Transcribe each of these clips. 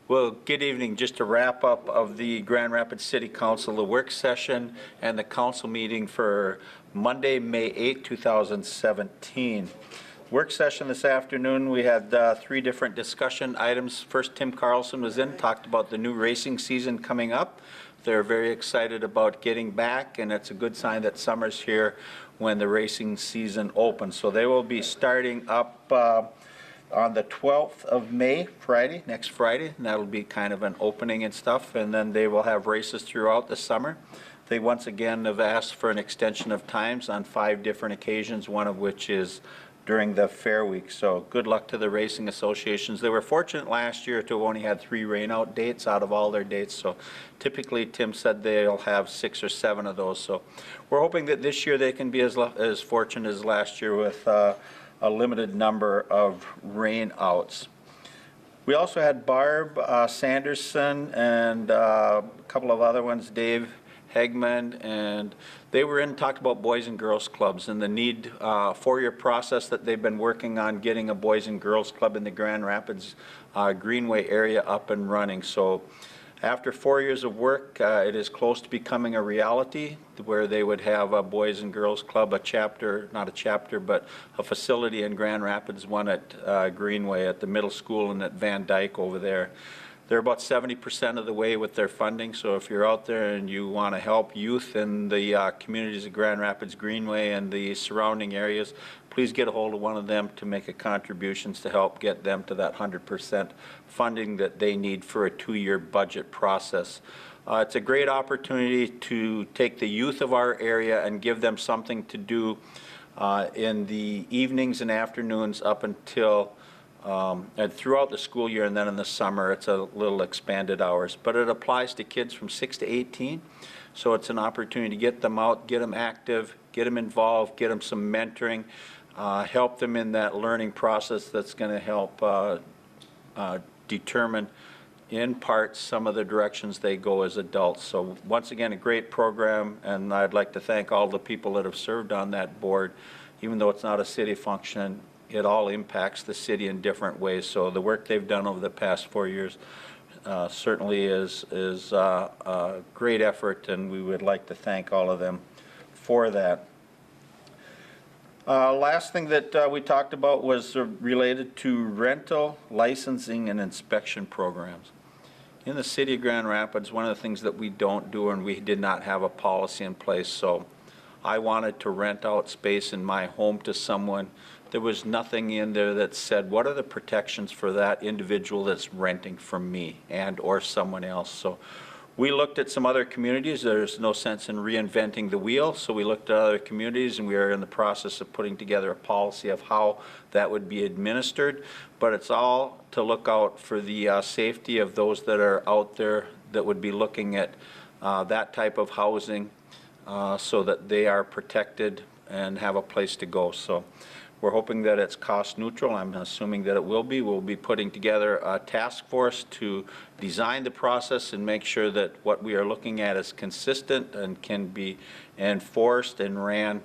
Well, good evening. Just a wrap up of the Grand Rapids City Council, the work session and the council meeting for Monday, May 8, 2017. Work session this afternoon, we had three different discussion items. First, Tim Carlson was in, talked about the new racing season coming up. They're very excited about getting back, and it's a good sign that summer's here when the racing season opens. So they will be starting up on the 12th of May, Friday, next Friday, and that'll be kind of an opening and stuff, and then they will have races throughout the summer. They once again have asked for an extension of times on 5 different occasions, one of which is during the fair week. So good luck to the racing associations. They were fortunate last year to have only had 3 rain-out dates out of all their dates, so typically Tim said they'll have 6 or 7 of those. So we're hoping that this year they can be as fortunate as last year with a limited number of rain-outs. We also had Barb Sanderson and a couple of other ones, Dave Hegman, and they were in and talked about Boys and Girls Clubs and the need, 4-year process that they've been working on getting a Boys and Girls Club in the Grand Rapids Greenway area up and running. So after 4 years of work, it is close to becoming a reality where they would have a Boys and Girls Club, a chapter, not a chapter, but a facility in Grand Rapids, one at Greenway at the middle school and at Van Dyke over there. They're about 70% of the way with their funding, so if you're out there and you want to help youth in the communities of Grand Rapids Greenway and the surrounding areas, please get a hold of one of them to make a contributions to help get them to that 100% funding that they need for a 2-year budget process. It's a great opportunity to take the youth of our area and give them something to do in the evenings and afternoons up until and throughout the school year, and then in the summer it's a little expanded hours. But it applies to kids from 6 to 18, so it's an opportunity to get them out, get them active, get them involved, get them some mentoring, help them in that learning process that's going to help determine in part some of the directions they go as adults. So once again, a great program, and I'd like to thank all the people that have served on that board. Even though it's not a city function, it all impacts the city in different ways. So the work they've done over the past 4 years certainly is a great effort, and we would like to thank all of them for that. Last thing that we talked about was related to rental, licensing, and inspection programs. In the city of Grand Rapids, one of the things that we don't do, and we did not have a policy in place, so I wanted to rent out space in my home to someone. There was nothing in there that said, what are the protections for that individual that's renting from me and or someone else? So we looked at some other communities. There's no sense in reinventing the wheel, so we looked at other communities, and we are in the process of putting together a policy of how that would be administered. But it's all to look out for the safety of those that are out there that would be looking at that type of housing so that they are protected and have a place to go. So we're hoping that it's cost neutral. I'm assuming that it will be. We'll be putting together a task force to design the process and make sure that what we are looking at is consistent and can be enforced and ran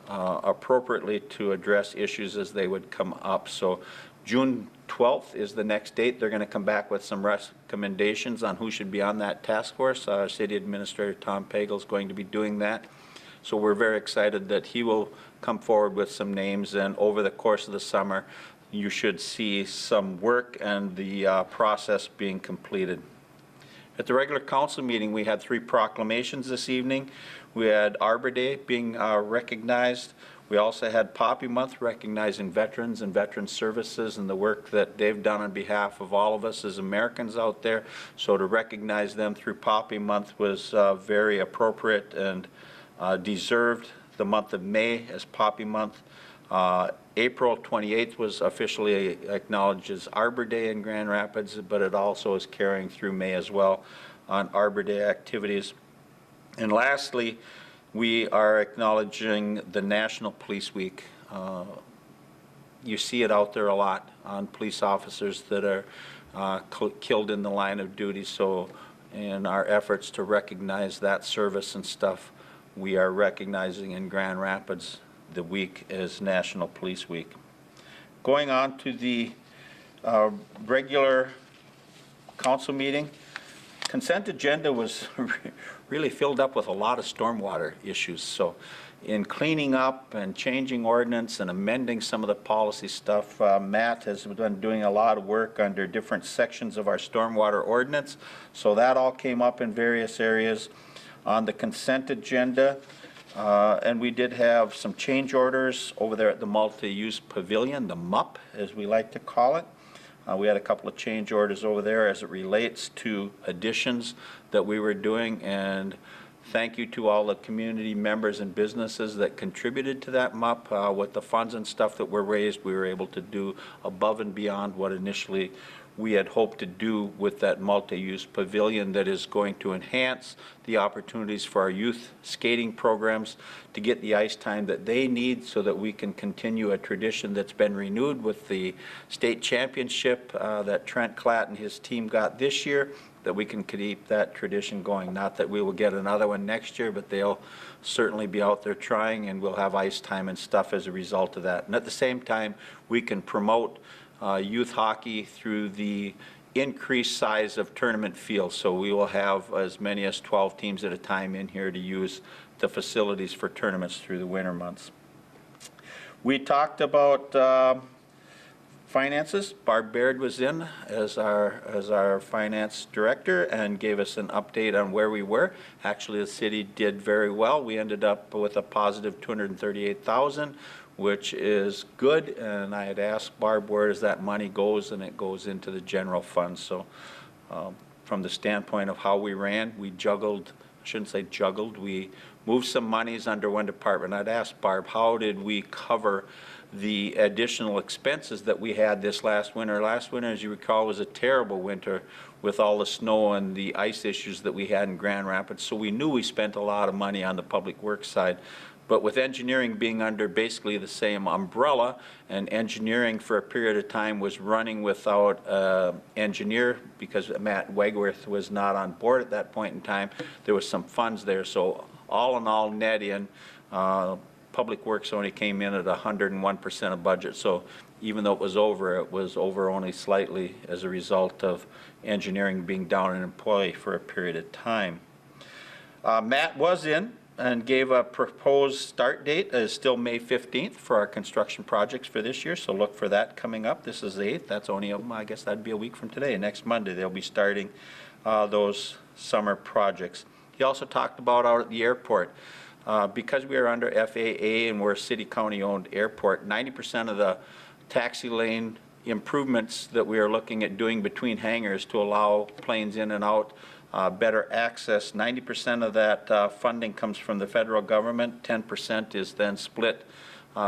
appropriately to address issues as they would come up. So June 12th is the next date. They're going to come back with some recommendations on who should be on that task force. Our City Administrator Tom Pagel is going to be doing that. So we're very excited that he will come forward with some names, and over the course of the summer you should see some work and the process being completed. At the regular council meeting, we had 3 proclamations this evening. We had Arbor Day being recognized. We also had Poppy Month recognizing veterans and veteran services and the work that they've done on behalf of all of us as Americans out there. So to recognize them through Poppy Month was very appropriate and deserved. The month of May as Poppy Month. April 28th was officially acknowledged as Arbor Day in Grand Rapids, but it also is carrying through May as well on Arbor Day activities. And lastly, we are acknowledging the National Police Week. You see it out there a lot on police officers that are killed in the line of duty. So in our efforts to recognize that service and stuff, we are recognizing in Grand Rapids the week as National Police Week. Going on to the regular council meeting. Consent agenda was really filled up with a lot of stormwater issues. So in cleaning up and changing ordinance and amending some of the policy stuff, Matt has been doing a lot of work under different sections of our stormwater ordinance. So that all came up in various areas on the consent agenda. And we did have some change orders over there at the multi-use pavilion, the MUP, as we like to call it. We had a couple of change orders over there as it relates to additions that we were doing, and thank you to all the community members and businesses that contributed to that MUP. With the funds and stuff that were raised, we were able to do above and beyond what initially we had hoped to do with that multi-use pavilion that is going to enhance the opportunities for our youth skating programs to get the ice time that they need so that we can continue a tradition that's been renewed with the state championship that Trent Klatt and his team got this year, that we can keep that tradition going. Not that we will get another one next year, but they'll certainly be out there trying, and we'll have ice time and stuff as a result of that. And at the same time, we can promote youth hockey through the increased size of tournament fields. So we will have as many as 12 teams at a time in here to use the facilities for tournaments through the winter months. We talked about finances. Barb Baird was in as our finance director and gave us an update on where we were. Actually, the city did very well. We ended up with a positive $238,000, which is good, and I had asked Barb where does that money goes, and it goes into the general fund. So from the standpoint of how we ran, we juggled, I shouldn't say juggled, we moved some monies under one department. I'd asked Barb, how did we cover the additional expenses that we had this last winter? Last winter, as you recall, was a terrible winter with all the snow and the ice issues that we had in Grand Rapids. So we knew we spent a lot of money on the public works side. But with engineering being under basically the same umbrella, and engineering for a period of time was running without engineer because Matt Wegworth was not on board at that point in time, there was some funds there. So all in all, net in, Public Works only came in at 101% of budget. So even though it was over only slightly as a result of engineering being down an employee for a period of time. Matt was in and gave a proposed start date as still May 15th for our construction projects for this year, so look for that coming up. This is the 8th, that's only, I guess that'd be a week from today. Next Monday they'll be starting those summer projects. He also talked about out at the airport, because we are under FAA and we're a city-county owned airport, 90% of the taxi lane improvements that we are looking at doing between hangars to allow planes in and out, better access. 90% of that funding comes from the federal government. 10% is then split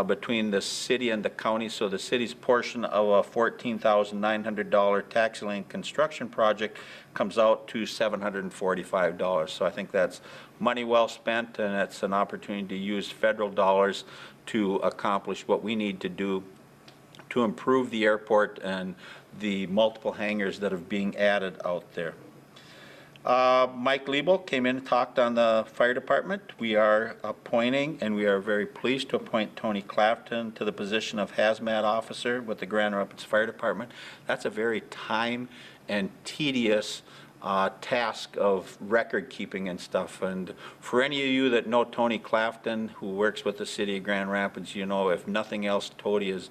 between the city and the county. So the city's portion of a $14,900 taxi lane construction project comes out to $745. So I think that's money well spent, and it's an opportunity to use federal dollars to accomplish what we need to do to improve the airport and the multiple hangars that are being added out there. Mike Liebel came in and talked on the fire department. We are appointing, and we are very pleased to appoint Tony Clafton to the position of hazmat officer with the Grand Rapids Fire Department. That's a very time and tedious task of record keeping and stuff. And for any of you that know Tony Clafton, who works with the city of Grand Rapids, you know, if nothing else, Tony is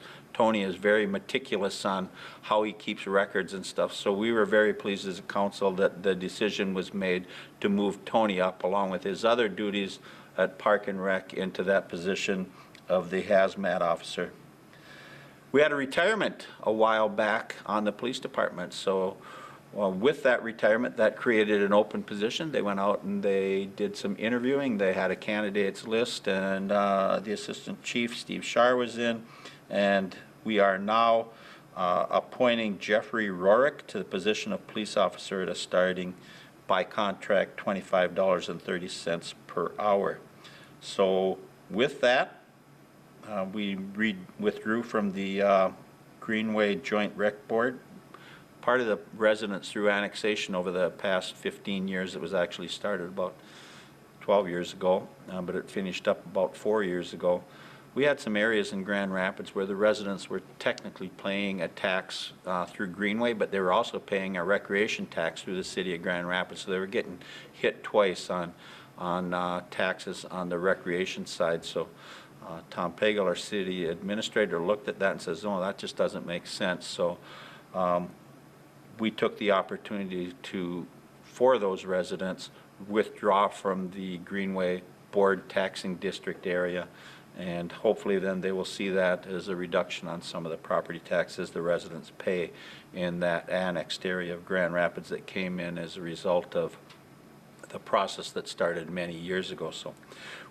very meticulous on how he keeps records and stuff. So we were very pleased as a council that the decision was made to move Tony up along with his other duties at Park and Rec into that position of the hazmat officer. We had a retirement a while back on the police department. So with that retirement, that created an open position. They went out and they did some interviewing. They had a candidates list, and the assistant chief, Steve Shar, was in. And we are now appointing Jeffrey Rorick to the position of police officer at a starting by contract $25.30 per hour. So with that, we withdrew from the Greenway Joint Rec Board. Part of the residents through annexation over the past 15 years, it was actually started about 12 years ago, but it finished up about 4 years ago. we had some areas in Grand Rapids where the residents were technically paying a tax through Greenway, but they were also paying a recreation tax through the city of Grand Rapids, so they were getting hit twice on taxes on the recreation side. So Tom Pagel, our city administrator, looked at that and says, "Oh, that just doesn't make sense." So we took the opportunity to, for those residents, withdraw from the Greenway Board taxing district area, and hopefully then they will see that as a reduction on some of the property taxes the residents pay in that annexed area of Grand Rapids that came in as a result of the process that started many years ago. So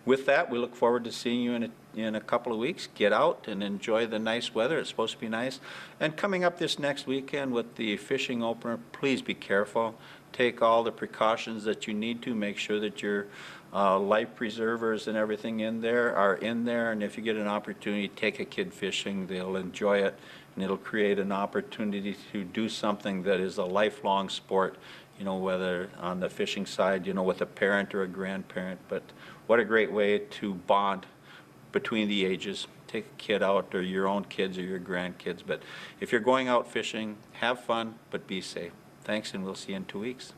with that, we look forward to seeing you in a couple of weeks. Get out and enjoy the nice weather. It's supposed to be nice. And coming up this next weekend with the fishing opener, please be careful. Take all the precautions that you need to. Make sure that your life preservers and everything are in there. And if you get an opportunity, take a kid fishing. They'll enjoy it, and it'll create an opportunity to do something that is a lifelong sport, you know, whether on the fishing side, you know, with a parent or a grandparent. But what a great way to bond between the ages. Take a kid out, or your own kids or your grandkids. But if you're going out fishing, have fun, but be safe. Thanks, and we'll see you in 2 weeks.